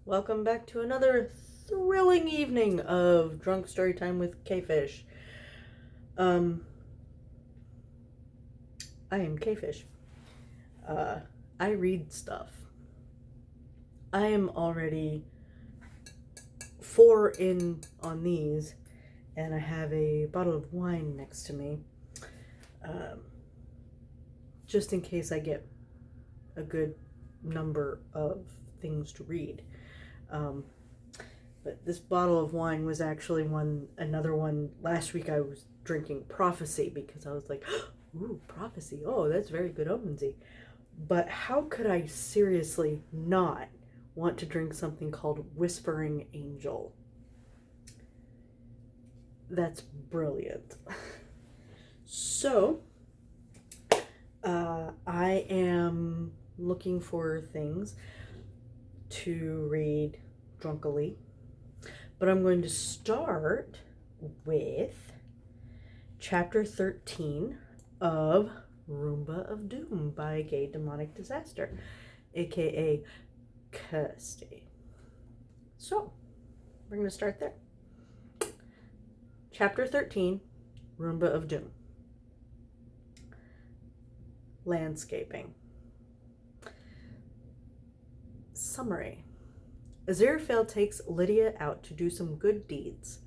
Welcome back to another thrilling evening of drunk story time with Quefish. I am Quefish. I read stuff. I am already 4 in on these, and I have a bottle of wine next to me, just in case I get a good number of things to read. But this bottle of wine was actually another one. Last week I was drinking Prophecy because I was like, ooh, Prophecy. Oh, that's very good omensy. But how could I seriously not want to drink something called Whispering Angel? That's brilliant. So, I am looking for things to read drunkily, but I'm going to start with chapter 13 of Roomba of Doom by GayDemonicDisaster, aka Kirsty. So, we're going to start there. Chapter 13, Roomba of Doom. Landscaping. Summary. Aziraphale takes Lydia out to do some good deeds.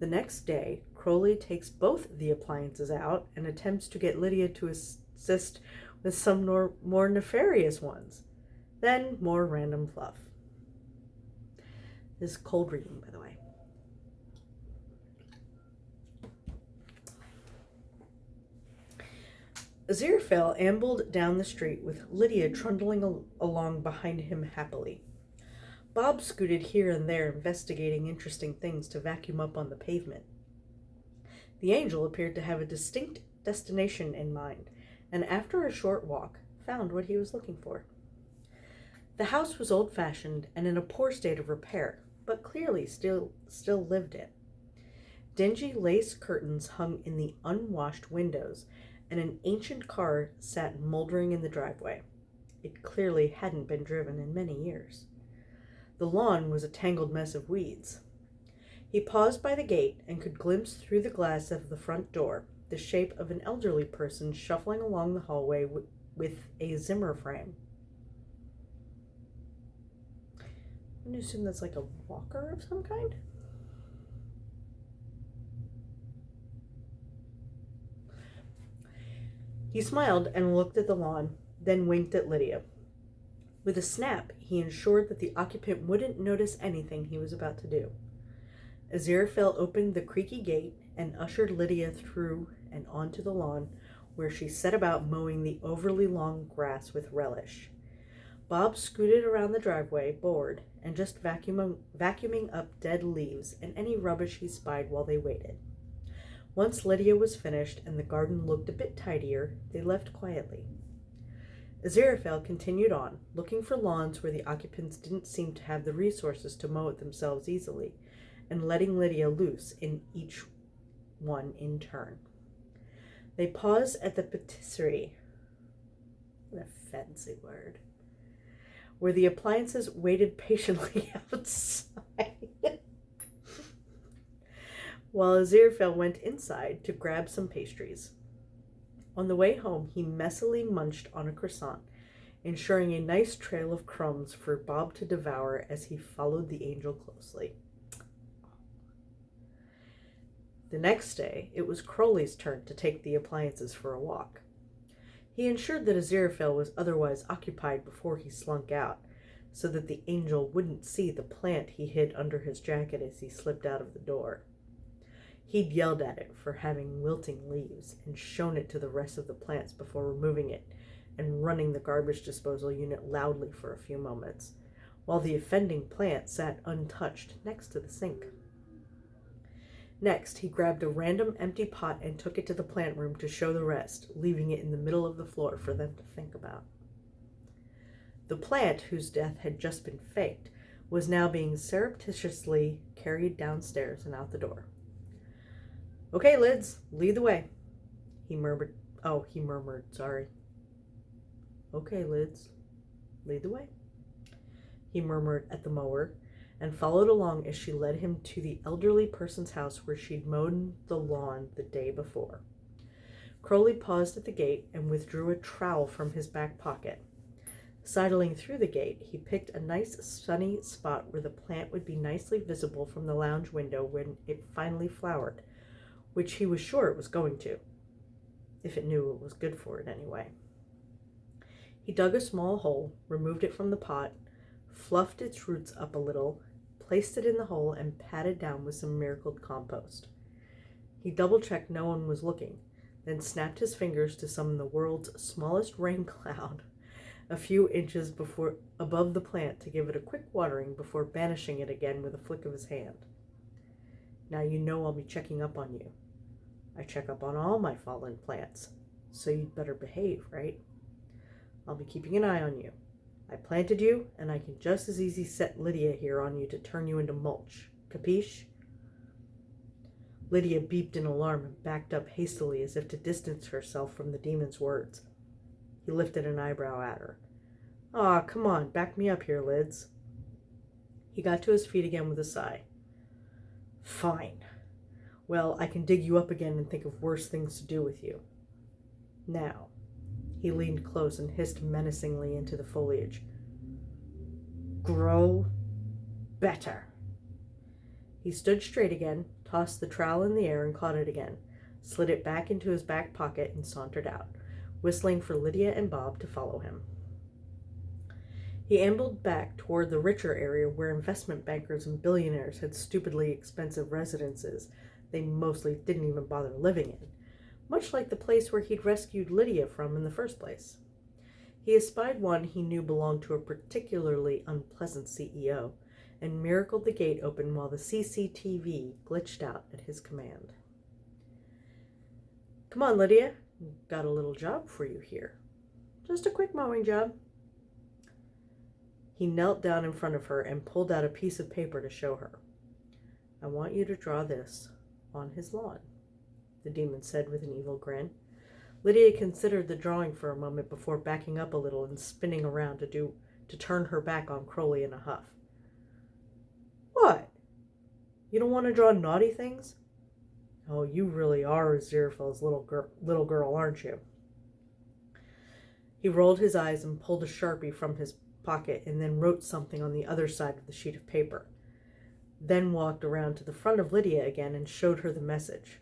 The next day, Crowley takes both the appliances out and attempts to get Lydia to assist with some more nefarious ones. Then more random fluff. This is cold reading, by the way. Aziraphale ambled down the street with Lydia trundling along behind him happily. Bob scooted here and there, investigating interesting things to vacuum up on the pavement. The angel appeared to have a distinct destination in mind, and after a short walk, found what he was looking for. The house was old-fashioned and in a poor state of repair, but clearly still lived in. Dingy lace curtains hung in the unwashed windows, and an ancient car sat moldering in the driveway. It clearly hadn't been driven in many years. The lawn was a tangled mess of weeds. He paused by the gate and could glimpse through the glass of the front door the shape of an elderly person shuffling along the hallway with a Zimmer frame. I'm going to assume that's like a walker of some kind. He smiled and looked at the lawn, then winked at Lydia. With a snap, he ensured that the occupant wouldn't notice anything he was about to do. Aziraphale opened the creaky gate and ushered Lydia through and onto the lawn, where she set about mowing the overly long grass with relish. Bob scooted around the driveway, bored, and just vacuuming up dead leaves and any rubbish he spied while they waited. Once Lydia was finished and the garden looked a bit tidier, they left quietly. Aziraphale continued on, looking for lawns where the occupants didn't seem to have the resources to mow it themselves easily, and letting Lydia loose in each one in turn. They paused at the patisserie, what a fancy word, where the appliances waited patiently outside, while Aziraphale went inside to grab some pastries. On the way home, he messily munched on a croissant, ensuring a nice trail of crumbs for Bob to devour as he followed the angel closely. The next day, it was Crowley's turn to take the appliances for a walk. He ensured that Aziraphale was otherwise occupied before he slunk out, so that the angel wouldn't see the plant he hid under his jacket as he slipped out of the door. He'd yelled at it for having wilting leaves and shown it to the rest of the plants before removing it and running the garbage disposal unit loudly for a few moments, while the offending plant sat untouched next to the sink. Next, he grabbed a random empty pot and took it to the plant room to show the rest, leaving it in the middle of the floor for them to think about. The plant, whose death had just been faked, was now being surreptitiously carried downstairs and out the door. "Okay, Lids, lead the way," he murmured. Okay, Lids, lead the way. he murmured at the mower, and followed along as she led him to the elderly person's house where she'd mowed the lawn the day before. Crowley paused at the gate and withdrew a trowel from his back pocket. Sidling through the gate, he picked a nice sunny spot where the plant would be nicely visible from the lounge window when it finally flowered, which he was sure it was going to, if it knew it was good for it anyway. He dug a small hole, removed it from the pot, fluffed its roots up a little, placed it in the hole, and patted down with some miracled compost. He double-checked no one was looking, then snapped his fingers to summon the world's smallest rain cloud a few inches above the plant to give it a quick watering before banishing it again with a flick of his hand. Now you know I'll be checking up on you. I check up on all my fallen plants, so you'd better behave, right? I'll be keeping an eye on you. I planted you, and I can just as easy set Lydia here on you to turn you into mulch. Capiche? Lydia beeped in alarm and backed up hastily as if to distance herself from the demon's words. He lifted an eyebrow at her. "Aw, come on, back me up here, Lids." He got to his feet again with a sigh. "Fine. Well, I can dig you up again and think of worse things to do with you. Now," he leaned close and hissed menacingly into the foliage, "grow better." He stood straight again, tossed the trowel in the air and caught it again, slid it back into his back pocket and sauntered out, whistling for Lydia and Bob to follow him. He ambled back toward the richer area where investment bankers and billionaires had stupidly expensive residences they mostly didn't even bother living in, much like the place where he'd rescued Lydia from in the first place. He espied one he knew belonged to a particularly unpleasant CEO, and miracled the gate open while the CCTV glitched out at his command. "Come on, Lydia. Got a little job for you here. Just a quick mowing job." He knelt down in front of her and pulled out a piece of paper to show her. "I want you to draw this on his lawn," the demon said with an evil grin. Lydia considered the drawing for a moment before backing up a little and spinning around to turn her back on Crowley in a huff. "What? You don't want to draw naughty things? Oh, you really are Aziraphale's little girl, aren't you?" He rolled his eyes and pulled a Sharpie from his pocket and then wrote something on the other side of the sheet of paper. Then walked around to the front of Lydia again and showed her the message.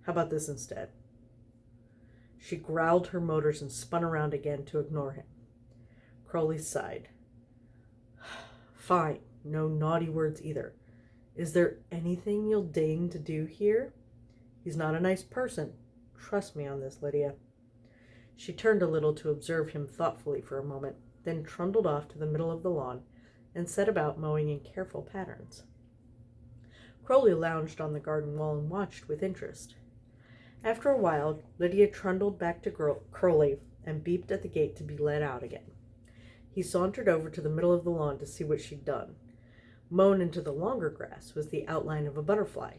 "How about this instead?" She growled her motors and spun around again to ignore him. Crowley sighed. "Fine, no naughty words either. Is there anything you'll deign to do here? He's not a nice person. Trust me on this, Lydia." She turned a little to observe him thoughtfully for a moment, then trundled off to the middle of the lawn and set about mowing in careful patterns. Crowley lounged on the garden wall and watched with interest. After a while, Lydia trundled back to Crowley and beeped at the gate to be let out again. He sauntered over to the middle of the lawn to see what she'd done. Mown into the longer grass was the outline of a butterfly.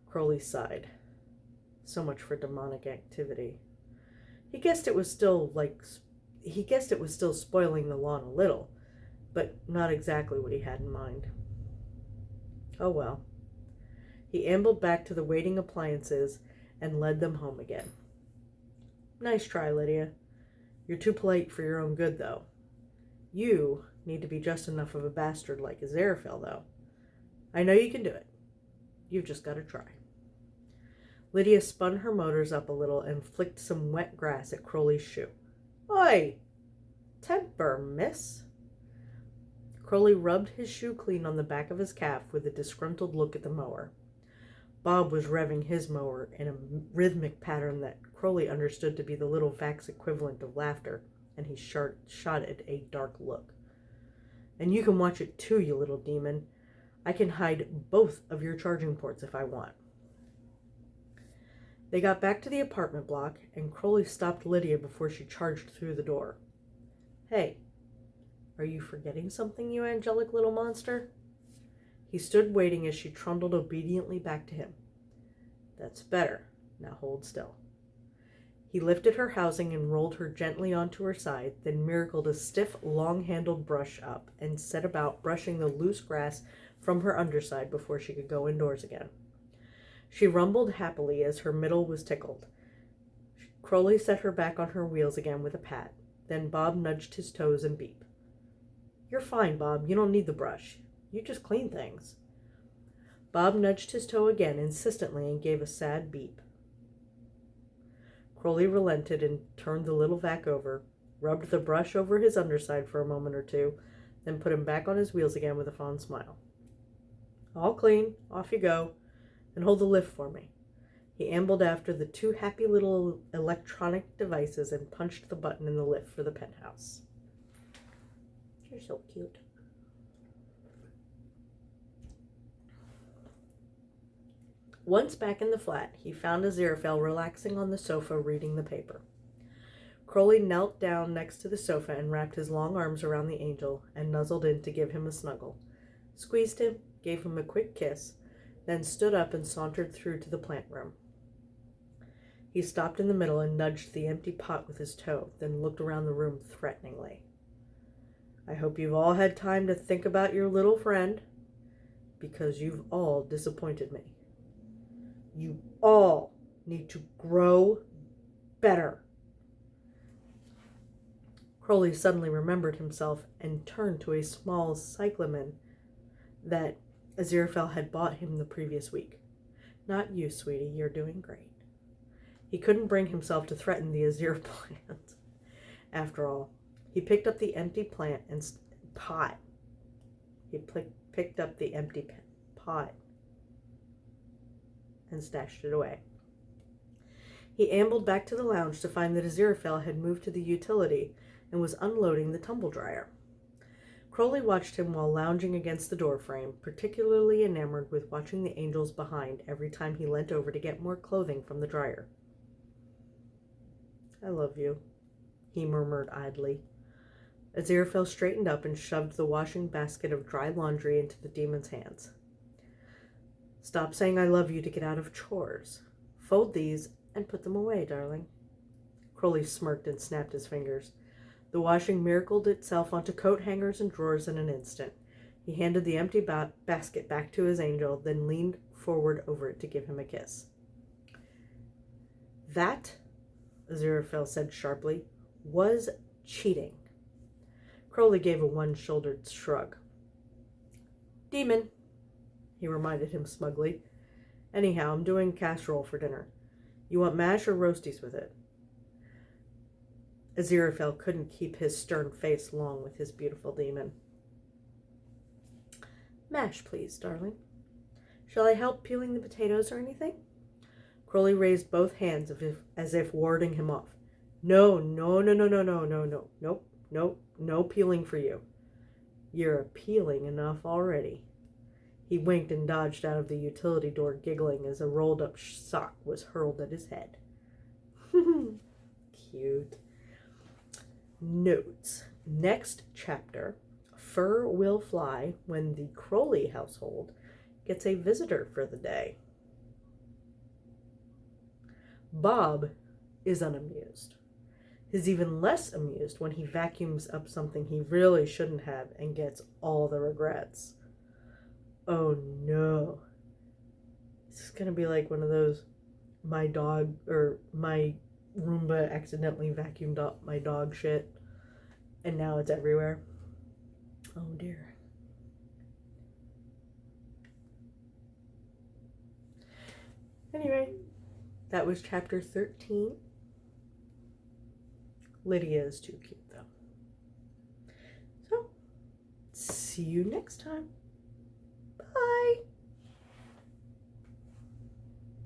Crowley sighed. So much for demonic activity. He guessed it was still spoiling the lawn a little, but not exactly what he had in mind. Oh well. He ambled back to the waiting appliances and led them home again. "Nice try, Lydia. You're too polite for your own good, though. You need to be just enough of a bastard like Aziraphale, though. I know you can do it. You've just got to try." Lydia spun her motors up a little and flicked some wet grass at Crowley's shoe. "Oi! Temper, miss." Crowley rubbed his shoe clean on the back of his calf with a disgruntled look at the mower. Bob was revving his mower in a rhythmic pattern that Crowley understood to be the little Vax equivalent of laughter, and he shot it a dark look. "And you can watch it too, you little demon. I can hide both of your charging ports if I want." They got back to the apartment block, and Crowley stopped Lydia before she charged through the door. "Hey, are you forgetting something, you angelic little monster?" He stood waiting as she trundled obediently back to him. "That's better. Now hold still." He lifted her housing and rolled her gently onto her side, then miracled a stiff, long-handled brush up and set about brushing the loose grass from her underside before she could go indoors again. She rumbled happily as her middle was tickled. Crowley set her back on her wheels again with a pat. Then Bob nudged his toes and beep. "You're fine, Bob. You don't need the brush. You just clean things." Bob nudged his toe again insistently and gave a sad beep. Crowley relented and turned the little vac over, rubbed the brush over his underside for a moment or two, then put him back on his wheels again with a fond smile. "All clean. Off you go. And hold the lift for me." He ambled after the two happy little electronic devices and punched the button in the lift for the penthouse. You're so cute. Once back in the flat, he found Aziraphale relaxing on the sofa reading the paper. Crowley knelt down next to the sofa and wrapped his long arms around the angel and nuzzled in to give him a snuggle, squeezed him, gave him a quick kiss, then stood up and sauntered through to the plant room. He stopped in the middle and nudged the empty pot with his toe, then looked around the room threateningly. "I hope you've all had time to think about your little friend, because you've all disappointed me. You all need to grow better." Crowley suddenly remembered himself and turned to a small cyclamen that Aziraphale had bought him the previous week. "Not you, sweetie. You're doing great." He couldn't bring himself to threaten the azure plant. After all, he picked up the empty plant and pot. He picked up the empty pot and stashed it away. He ambled back to the lounge to find that Aziraphale had moved to the utility and was unloading the tumble dryer. Crowley watched him while lounging against the doorframe, particularly enamored with watching the angels behind every time he leant over to get more clothing from the dryer. "I love you," he murmured idly. Aziraphale straightened up and shoved the washing basket of dry laundry into the demon's hands. "Stop saying I love you to get out of chores. Fold these and put them away, darling." Crowley smirked and snapped his fingers. The washing miracled itself onto coat hangers and drawers in an instant. He handed the empty basket back to his angel, then leaned forward over it to give him a kiss. "That," Aziraphale said sharply, "was cheating." Crowley gave a one-shouldered shrug. "Demon," he reminded him smugly. "Anyhow, I'm doing casserole for dinner. You want mash or roasties with it?" Aziraphale couldn't keep his stern face long with his beautiful demon. "Mash, please, darling. Shall I help peeling the potatoes or anything?" Crowley raised both hands as if warding him off. No, no peeling for you. You're appealing enough already." He winked and dodged out of the utility door, giggling as a rolled-up sock was hurled at his head. Cute. Notes. Next chapter, fur will fly when the Crowley household gets a visitor for the day. Bob is unamused. He's even less amused when he vacuums up something he really shouldn't have and gets all the regrets. Oh no. This is going to be like one of those, my Roomba accidentally vacuumed up my dog shit, and now it's everywhere. Oh dear. Anyway, that was chapter 13. Lydia is too cute though. So, see you next time.